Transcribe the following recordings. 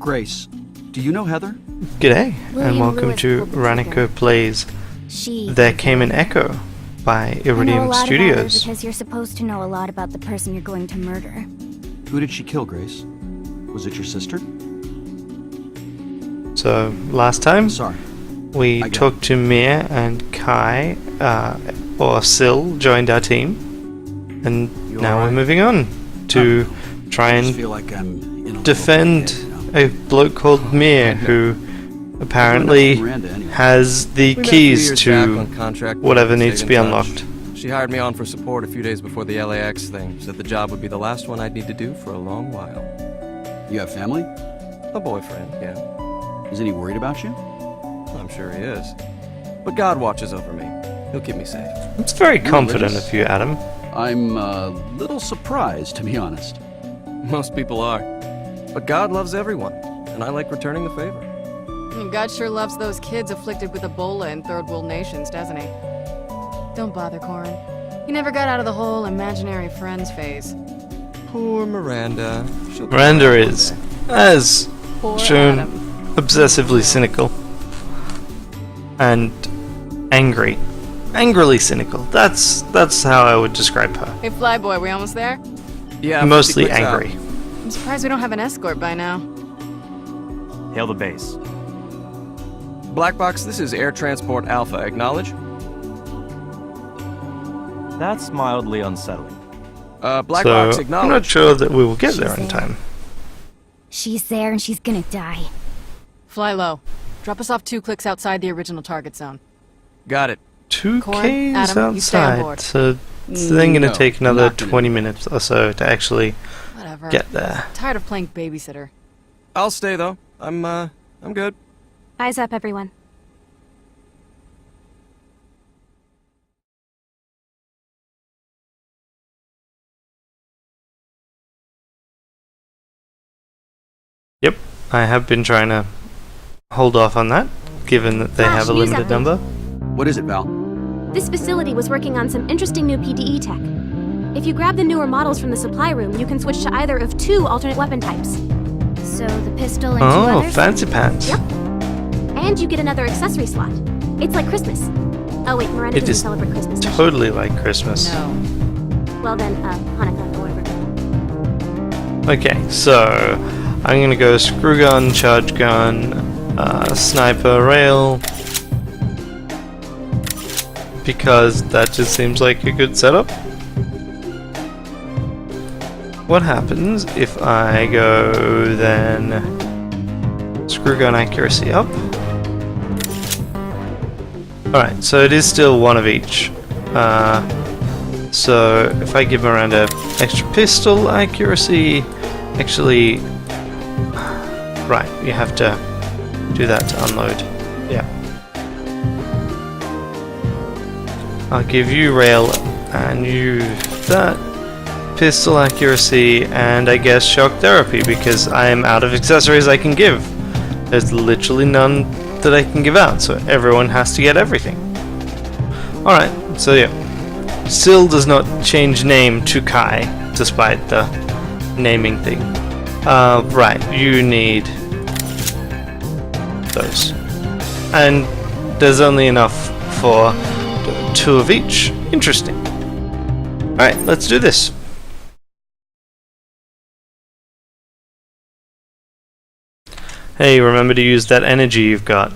Grace, do you know Heather? G'day, William and welcome Lewis to pulled the Ranico trigger. Plays There Came an Echo by I know a Iridium lot about her Studios. because you're supposed to know a lot about the person you're going to murder. Who did she kill, Grace? Was it your sister? So, last time Sorry. we I get talked to Mia and Kai, or Sil, joined our team. And You now alright? we're moving on to try I just and feel like I'm in a defend little bit, a bloke called Mir who apparently Miranda, anyway. has the We met a few keys years back to on contract, whatever stayed needs to in be touch. unlocked. She hired me on for support a few days before the LAX thing. Said the job would be the last one I'd need to do for a long while. You have family? A boyfriend, yeah. Is he worried about you? I'm sure he is. But God watches over me. He'll keep me safe. It's very confident Religious. of you, Adam. I'm a little surprised, to be honest. Most people are. But God loves everyone, and I like returning the favor. And God sure loves those kids afflicted with Ebola in third world nations, doesn't he? Don't bother, Corin. He never got out of the whole imaginary friends phase. Poor Miranda. She'll come Miranda around one is, day. as Poor shown, Adam. obsessively cynical. And angry. Angrily cynical. That's how I would describe her. Hey, Flyboy, we almost there? Yeah, 50 Mostly clicks out. angry. I'm surprised we don't have an escort by now. Hail the base. Black Box, this is Air Transport Alpha. Acknowledge? That's mildly unsettling. Black So, Box, I'm acknowledge. not sure that we will get She's there in there. time. She's there and she's gonna die. Fly low. Drop us off 2 clicks outside the original target zone. Got it. 2 Corin, Ks Adam, you stay on outside, board. so it's then going to No, take another not gonna 20 do it. minutes or so to actually Whatever. get there. Tired of playing babysitter. I'll stay though. I'm good. Eyes up, everyone. Yep, I have been trying to hold off on that, given that they Flash have a news limited update. number. What is it, Val? This facility was working on some interesting new PDE tech. If you grab the newer models from the supply room, you can switch to either of 2 alternate weapon types. So the pistol and 2 Oh, others? fancy pants. Yep. And you get another accessory slot. It's like Christmas. Oh wait, Miranda It doesn't is celebrate Christmas, does she? Totally like Christmas. No. Well then, Hanukkah or whatever. Okay, so I'm gonna go screw gun, charge gun, sniper, rail, because that just seems like a good setup. What happens if I go then screw gun accuracy up? Alright, so it is still one of each. So if I give Miranda extra pistol accuracy, actually, right, you have to do that to unload. Yeah. I'll give you rail and you that pistol accuracy and I guess shock therapy because I am out of accessories I can give. There's literally none that I can give out, so everyone has to get everything. Alright, so yeah. Still does not change name to Kai, despite the naming thing. Right, you need those. And there's only enough for 2 of each. Interesting. Alright, let's do this. Hey, remember to use that energy you've got.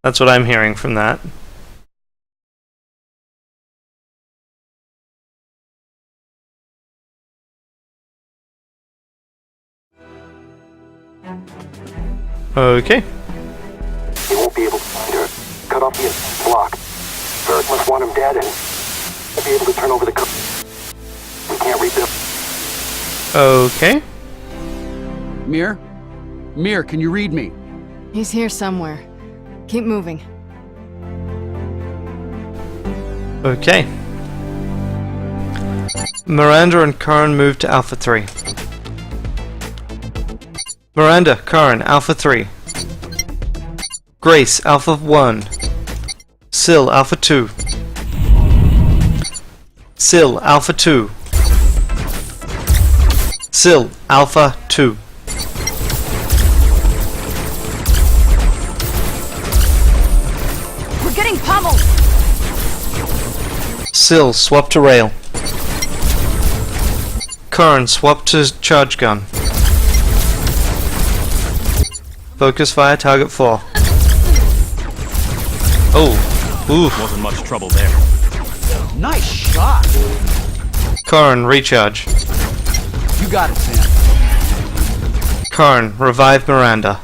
That's what I'm hearing from that. Okay. You won't be able to find her. Cut off the block. Farrick must want him dead and won't be able to turn over the code. We can't rebuild. Okay. Mir? Mir, can you read me? He's here somewhere. Keep moving. Okay. Miranda and Corin move to Alpha 3. Miranda, Corin, Alpha 3. Grace, Alpha 1. Sil, Alpha 2. Sil, Alpha 2. Sil, Alpha 2. Sil, swap to rail. Current, swap to charge gun. Focus fire, target 4. Oh, oof. Wasn't much trouble there. Nice shot. Current, recharge. You got it, Sam. Current, revive Miranda.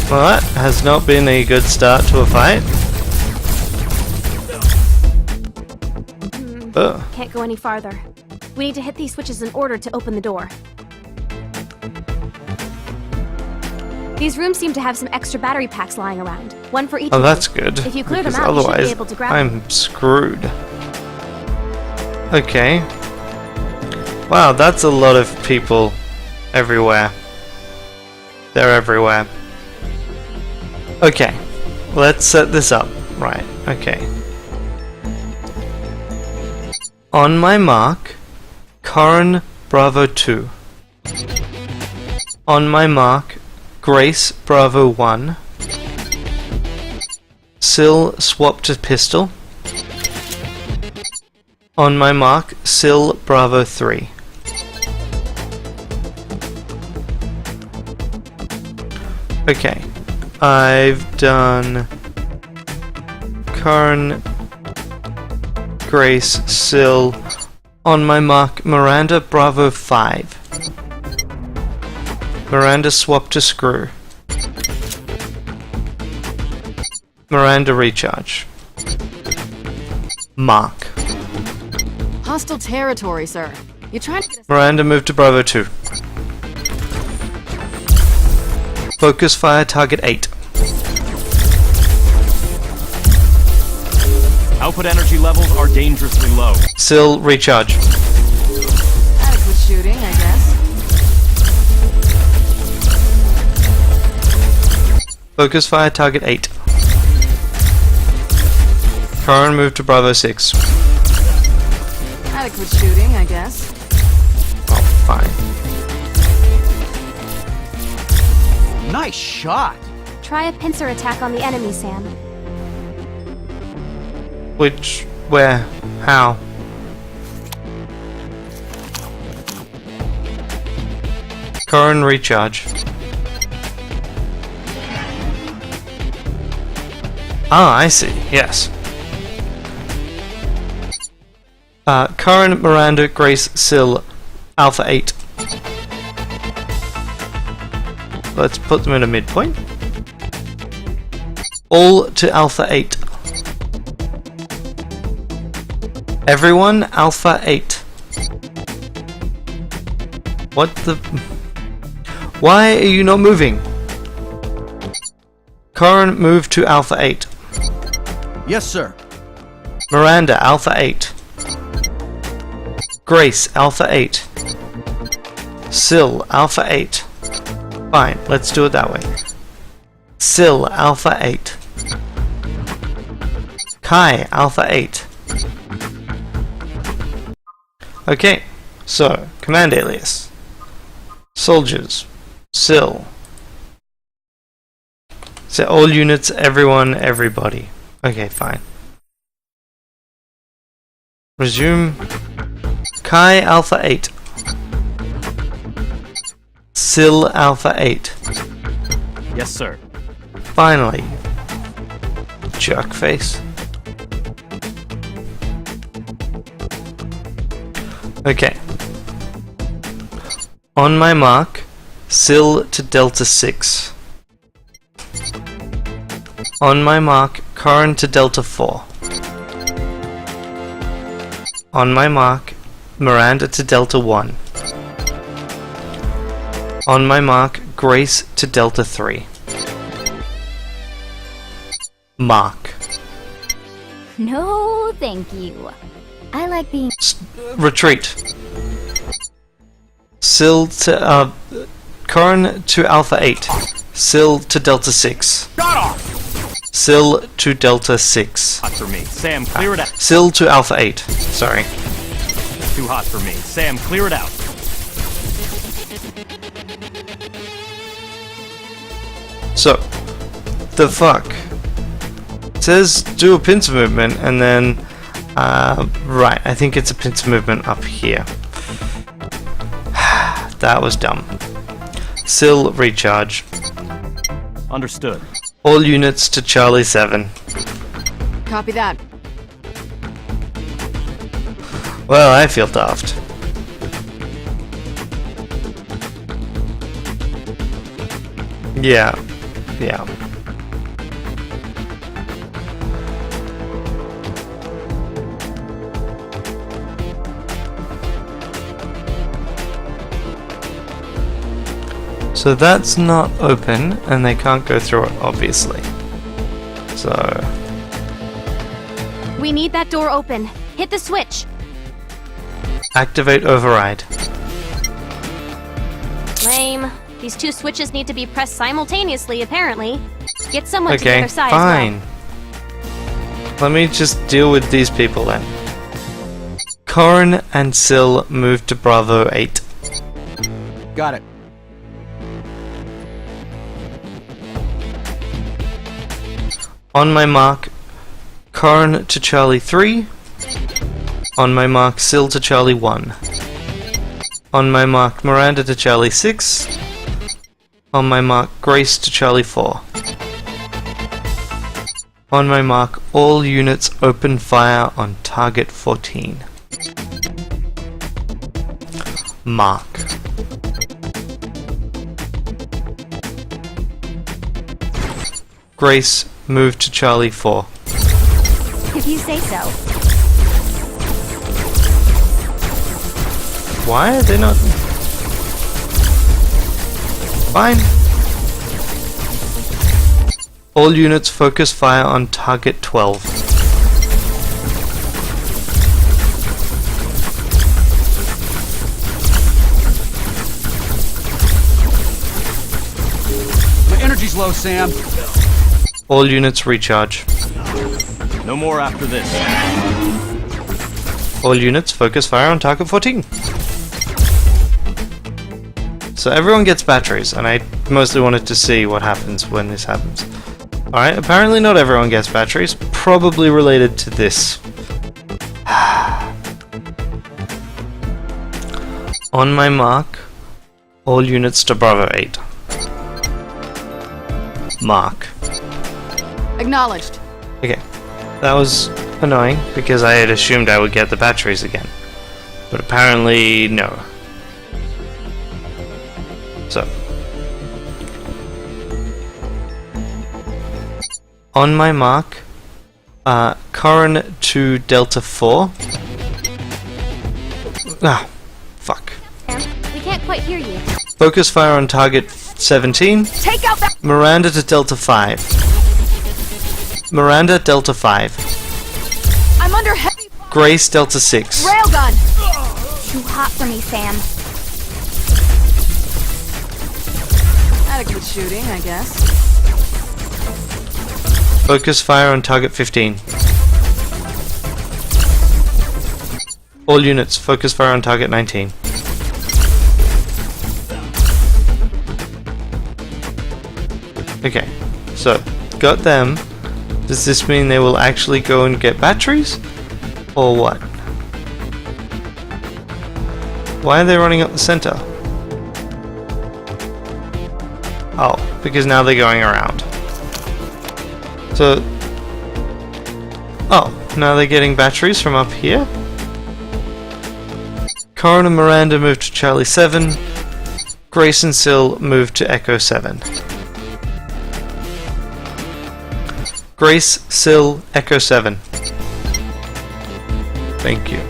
Well, that has not been a good start to a fight. Can't go any farther. We need to hit these switches in order to open the door. These rooms seem to have some extra battery packs lying around. One for each Oh, of that's you. good. If you clear them because out, you should otherwise be able to grab them. I'm screwed. Okay. Wow, that's a lot of people everywhere. They're everywhere. Okay. Let's set this up. Right, okay. On my mark, Corin Bravo 2. On my mark, Grace Bravo 1. Sil swap to pistol. On my mark, Sil Bravo 3. Okay. I've done Corin, Grace, Sil. On my mark, Miranda Bravo 5. Miranda swap to screw. Miranda recharge. Mark. Hostile territory, sir. You trying to get us... Miranda move to Bravo 2. Focus fire target 8. Output energy levels are dangerously low. Sil recharge. Adequate shooting, I guess. Focus fire target 8. Corin move to Bravo 6. Adequate shooting, I guess. Oh, fine. Nice shot. Try a pincer attack on the enemy, Sam. Which, where, how? Corin recharge. Ah, I see, yes. Corin, Miranda, Grace, Sil, Alpha 8. Let's put them in a midpoint. All to Alpha 8. Everyone, Alpha 8. What the... Why are you not moving? Corin, move to Alpha 8. Yes, sir. Miranda, Alpha 8. Grace, Alpha 8. Sil, Alpha 8. Fine, let's do it that way. Sil, Alpha 8. Kai, Alpha 8. Okay, so, command alias. Soldiers. Sil. So all units, everyone, everybody. Okay, fine. Resume. Kai Alpha 8. Sil Alpha 8. Yes, sir. Finally. Jerk face. Okay. On my mark, Sil to Delta 6. On my mark, Corin to Delta 4. On my mark, Miranda to Delta 1. On my mark, Grace to Delta 3. Mark. No, thank you. I like being... Retreat. Sil to, Corin to Alpha 8. Sil to Delta 6. Got off! Sil to Delta 6. Hot for me. Sam, clear it out. Sil to Alpha 8. Sorry. Too hot for me. Sam, clear it out. So, the fuck? It says do a pincer movement, and then right, I think it's a pincer movement up here. That was dumb. Sill recharge. Understood. All units to Charlie 7. Copy that. Well, I feel daft. Yeah. So that's not open, and they can't go through it, obviously. So... We need that door open. Hit the switch. activate override. Lame. These two switches need to be pressed simultaneously, apparently. Get someone to the Okay, other side fine. as well. Let me just deal with these people then. Corin and Sill move to Bravo 8. Got it. On my mark, Corin to Charlie 3. On my mark, Sill to Charlie 1. On my mark, Miranda to Charlie 6. On my mark, Grace to Charlie 4. On my mark, all units open fire on target 14. Mark. Grace, move to Charlie 4. If you say so. Why are they not... Fine. All units focus fire on target 12. My energy's low, Sam. All units recharge. No more after this. All units focus fire on target 14. So everyone gets batteries, and I mostly wanted to see what happens when this happens. Alright, apparently not everyone gets batteries, probably related to this. On my mark, all units to Bravo 8. Mark. Acknowledged. Okay, that was annoying because I had assumed I would get the batteries again. But apparently, no. So. On my mark, Corin to Delta 4. Ah, fuck. We can't quite hear you. Focus fire on target 17. Take out that. Miranda to Delta 5. Miranda, Delta 5. I'm under heavy Grace, Delta 6. railgun. Too hot for me, Sam. Adequate shooting, I guess. Focus fire on target 15. All units, focus fire on target 19. Okay, so, got them. Does this mean they will actually go and get batteries? Or what? Why are they running up the center? Oh, because now they're going around. So... Oh, now they're getting batteries from up here? Corin and Miranda move to Charlie 7. Grace and Sill move to Echo 7. Grace, Sill, Echo 7. Thank you.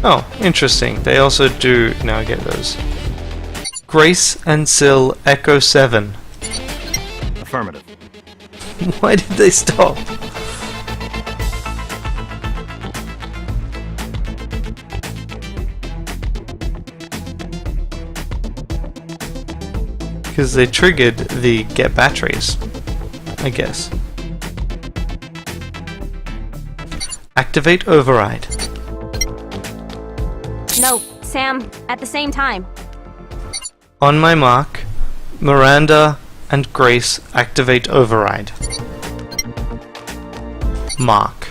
Oh, interesting. They also do now get those. Grace and Sill, Echo 7. Affirmative. Why did they stop? Because they triggered the get batteries, I guess. Activate override. No, Sam, at the same time. On my mark, Miranda and Grace activate override. Mark.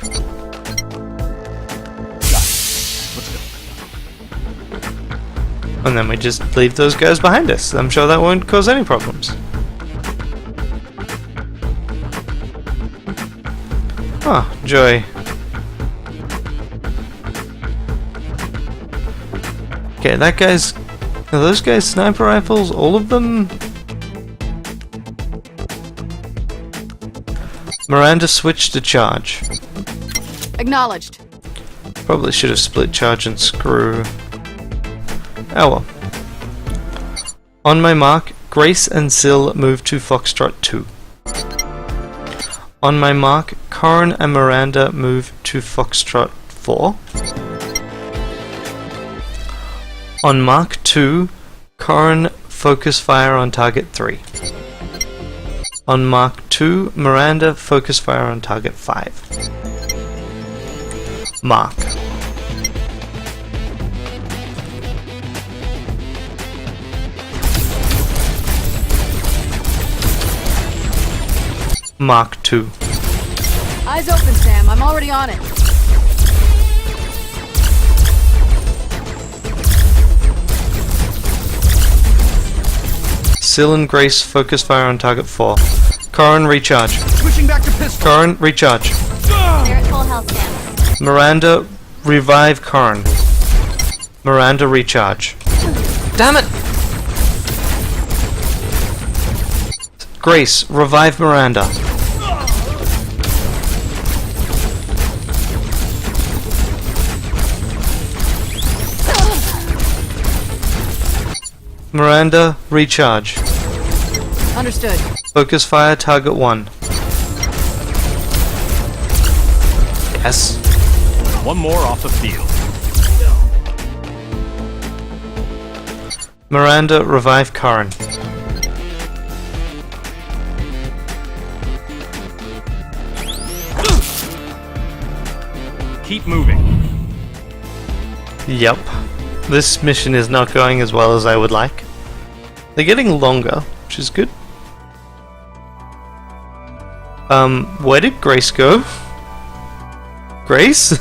And then we just leave those guys behind us. I'm sure that won't cause any problems. Oh, joy. Okay, that guy's... Are those guys sniper rifles? All of them? Miranda switched to charge. Acknowledged. Probably should have split charge and screw. Oh well. On my mark, Grace and Sil move to Foxtrot 2. On my mark, Corin and Miranda move to Foxtrot 4. On Mark 2, Corin focus fire on target 3. On Mark 2, Miranda focus fire on target 5. Mark. Mark 2. Eyes open, Sam. I'm already on it. Sil and Grace focus fire on target 4. Corin recharge. Switching back to pistol. Corin recharge. They're at full health, Sam. Miranda revive Corin. Miranda recharge. Damn it! Grace revive Miranda. Miranda, recharge. Understood. Focus fire, target 1. Yes. One more off the field. Miranda, revive Corin. Keep moving. Yep. This mission is not going as well as I would like. They're getting longer, which is good. Where did Grace go? Grace?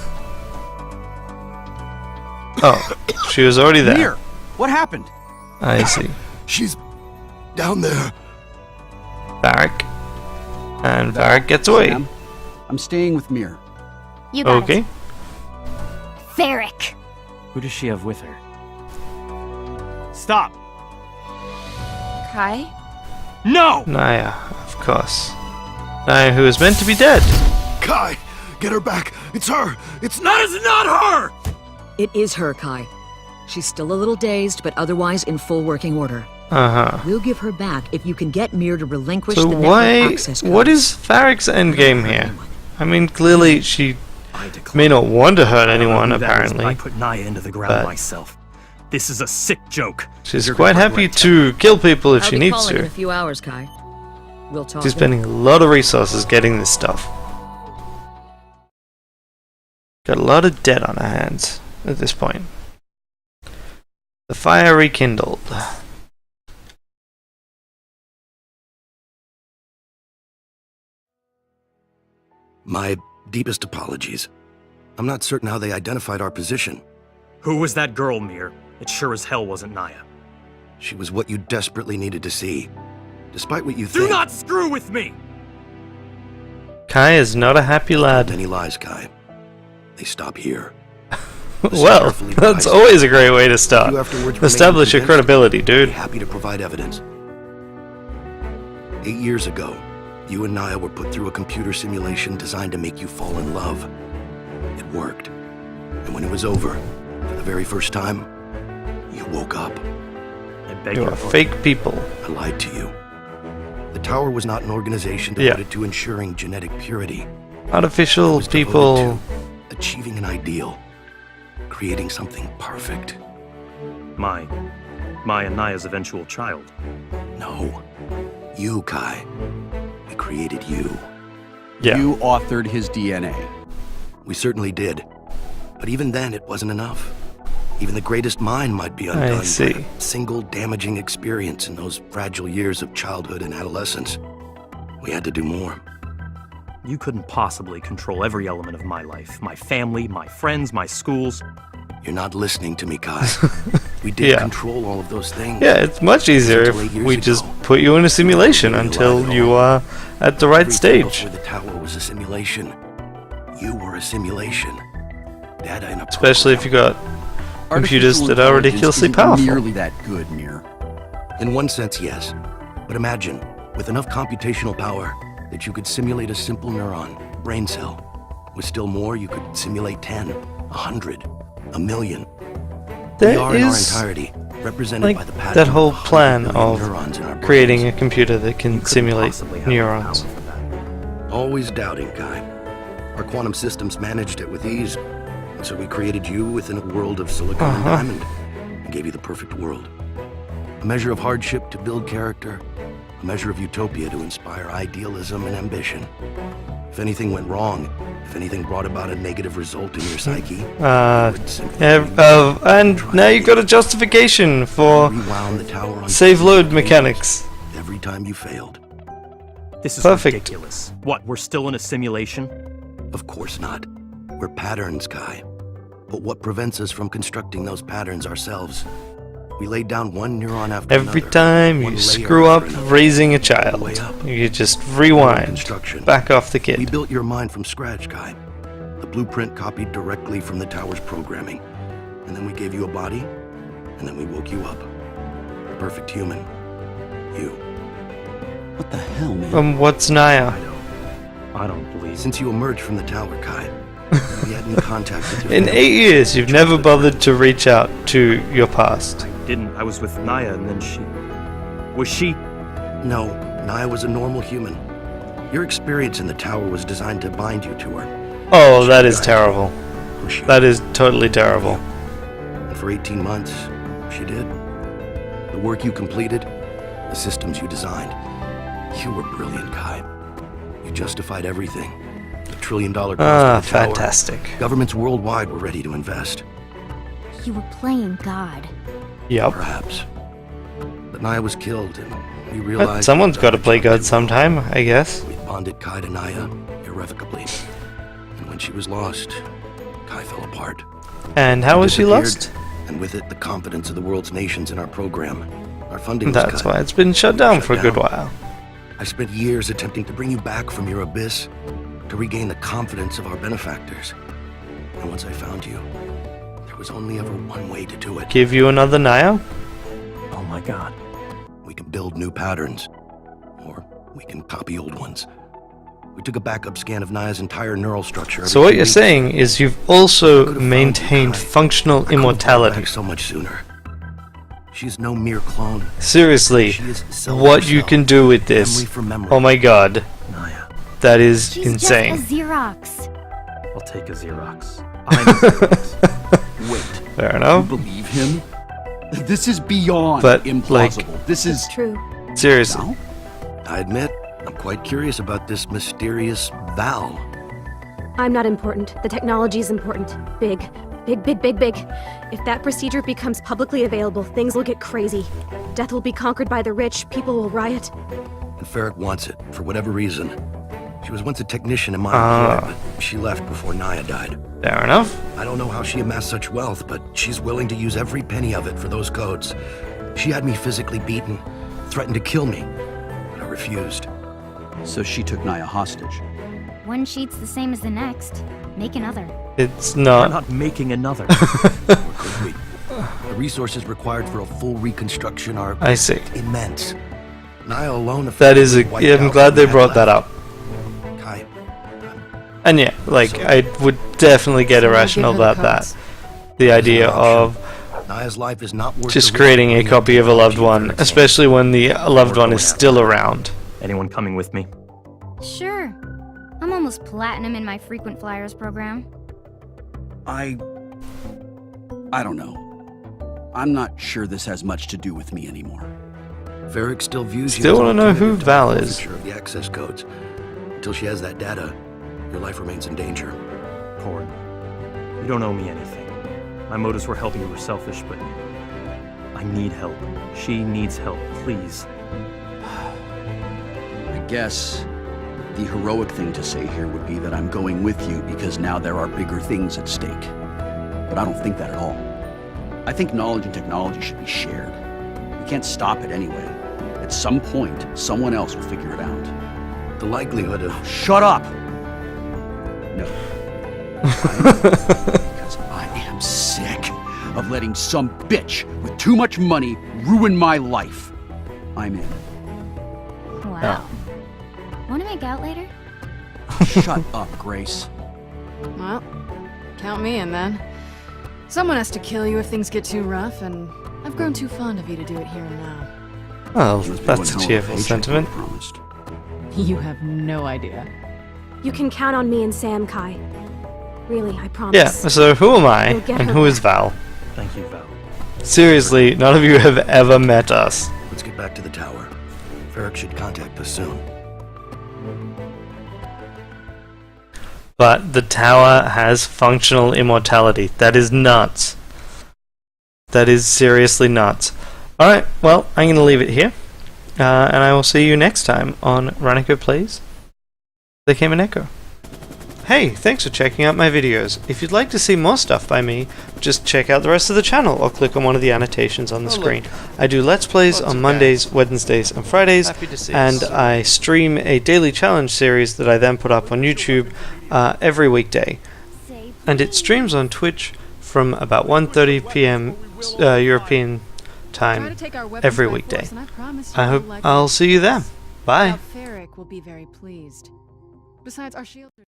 Oh, she was already there. Mir, what happened? I see. She's down there. Farrick. And Farrick gets away. Sam, I'm staying with Mir. You got Okay. it. Farrick. Who does she have with her? Stop! Kai? No! Naya, of course. Naya, who is meant to be dead. Kai, get her back. It's her. It's That is not her! It is her, Kai. She's still a little dazed, but otherwise in full working order. Uh-huh. We'll give her back if you can get Mir to relinquish So the network why... access code. What is Farrick's endgame here? I mean, clearly she may not want to hurt anyone, apparently. I put Naya into the ground myself. This is a sick joke. She's quite happy to kill people if I'll she be needs calling in a to. few hours, Kai. We'll talk. She's spending a lot of resources getting this stuff. Got a lot of debt on her hands at this point. The fire rekindled. My deepest apologies. I'm not certain how they identified our position. Who was that girl, Mir? It sure as hell wasn't Naya. She was what you desperately needed to see. Despite what you think... Do not screw with me! Kai is not a happy lad. Many lies, Kai. They stop here. Well, carefully that's devised. always a great way to start. You afterwards remain Establish your convinced, credibility, I'd dude. be happy to provide evidence. 8 years ago, you and Naya were put through a computer simulation designed to make you fall in love. It worked. And when it was over, for the very first time, you woke up. I beg You your are pardon. fake people. I lied to you. The Tower was not an organization devoted to ensuring genetic purity. It Artificial was devoted people. to achieving an ideal. Creating something perfect. My and Naya's eventual child. No. You, Kai. We created you. Yeah. You authored his DNA. We certainly did. But even then, it wasn't enough. Even the greatest mind might be undone I see. by a single damaging experience in those fragile years of childhood and adolescence. We had to do more. You couldn't possibly control every element of my life. My family, my friends, my schools. You're not listening to me, Kai. We did Yeah. control all of those things. Yeah, it's much easier Until 8 if years we ago. just put you in a simulation until you are at the right Everything stage. before the tower was a simulation. You were a simulation. Data in a Especially if you got computers Artificial that are intelligence ridiculously isn't powerful. nearly that good, Mir. In one sense, yes. But imagine, with enough computational power, that you could simulate a simple neuron, brain cell. With still more, you could simulate 10, 100, 1,000,000. We There are in our is entirety, represented like by the pattern that whole of 100 plan million of neurons in our creating a brains. computer that can You couldn't simulate possibly have the neurons. power for that. Always doubting, Kai. Our quantum systems managed it with ease, and so we created you within a world of silicon and diamond, and gave you the perfect world. A measure of hardship to build character, a measure of utopia to inspire idealism and ambition. If anything went wrong, if anything brought about a negative result in your psyche, you would simply And now you've got a justification for rewound the tower on save load mechanics. every time you failed. This is Perfect. ridiculous. What, we're still in a simulation? Of course not. We're patterns, Kai. But what prevents us from constructing those patterns ourselves? We laid down one neuron after Every another, time one you layer screw up after another, raising a all the child, way up. you just rewind, Construction. back off the We kid. built your mind from scratch, Kai. The blueprint copied directly from the tower's programming. And then we gave you a body, and then we woke you up. A perfect human. You. What the hell, man? What's Naya? I don't believe. Since you emerged from the tower, Kai, we had no contact with your In family. 8 years, you've never bothered to reach out to your past. Didn't. I was with Naya and then she... Was she... No, Naya was a normal human. Your experience in the tower was designed to bind you to her. Oh, that is terrible. Push you. That is totally terrible. And for 18 months, she did. The work you completed, the systems you designed. You were brilliant, Kai. You justified everything. The $1 trillion cost Ah, of the tower. fantastic. Governments worldwide were ready to invest. You were playing God. Yep. Perhaps. But Naya was killed, and we But realized... someone's got to play God sometime, I guess. We bonded Kai to Naya irrevocably. And when she was lost, Kai fell apart. And how was she Disappeared, lost? And with it, the confidence of the world's nations in our program. Our funding was That's cut. why it's been shut down Shut for a good down. while. I spent years attempting to bring you back from your abyss, to regain the confidence of our benefactors. And once I found you, there was only ever one way to do it. Give you another Naya? Oh my god. We can build new patterns, or we can copy old ones. We took a backup scan of Naya's entire neural structure. So every what 2 you're weeks. saying is you've I also could've found you, maintained Kai. functional I could've brought her immortality. back so much sooner. She's no mere clone. Seriously, She is cell what for you cell, can do with memory this. for memory. Oh my god, Naya. that is She's insane. just a Xerox. I'll take a Xerox. I'm a Xerox. Wait, Fair you enough. believe him? This is beyond But, implausible. This is... True. Seriously. Now? I admit, I'm quite curious about this mysterious Val. I'm not important. The technology is important. Big. Big, big, big, big. If that procedure becomes publicly available, things will get crazy. Death will be conquered by the rich, people will riot. And Farrick wants it, for whatever reason. She was once a technician in my employ, but she left before Naya died. Fair enough. I don't know how she amassed such wealth, but she's willing to use every penny of it for those codes. She had me physically beaten, threatened to kill me, but I refused. So she took Naya hostage. One sheet's the same as the next. Make another. It's We're not. not making another. Could we? The resources required for a full reconstruction are I see. immense. Naya alone... That is a. wiped Yeah, I'm out glad what they we brought had that left. up. Kai, And yeah, like, I would definitely get irrational about that. The idea of Naya's life is not worth just the creating a risk. copy of a loved one, especially when the loved one is still around. Anyone coming with me? Sure. I'm almost platinum in my frequent flyers program. I don't know. I'm not sure this has much to do with me anymore. Farrick still views you Still as an wanna know who alternative to Val the is. forfeiture of the access codes. Until she has that data, your life remains in danger. Corin, you don't owe me anything. My motives for helping you were selfish, but I need help. She needs help, please. I guess the heroic thing to say here would be that I'm going with you because now there are bigger things at stake. But I don't think that at all. I think knowledge and technology should be shared. We can't stop it anyway. At some point, someone else will figure it out. The likelihood of... Shut up! No. Because I am sick of letting some bitch with too much money ruin my life. I'm in. Wow. Want to make out later? Shut up, Grace. Well, count me in then. Someone has to kill you if things get too rough, and I've grown too fond of you to do it here and now. Well, Must be that's one a hell of cheerful patient sentiment. you promised. You have no idea. You can count on me and Sam, Kai. Really, I promise. Yeah, so who am I, You'll get and her who is back. Val? Thank you, Val. Seriously, none of you have ever met us. Let's get back to the tower. Farrick should contact us soon. But the tower has functional immortality. That is nuts. That is seriously nuts. Alright, well, I'm going to leave it here. And I will see you next time on Ranico Plays There Came an Echo. Hey, thanks for checking out my videos. If you'd like to see more stuff by me, just check out the rest of the channel or click on one of the annotations on the screen. I do Let's Plays on Mondays, Wednesdays, and Fridays, and I stream a daily challenge series that I then put up on YouTube every weekday. And it streams on Twitch from about 1:30 PM European time every weekday. I hope I'll see you there. Bye. Farrick will be very pleased. Besides, our shields are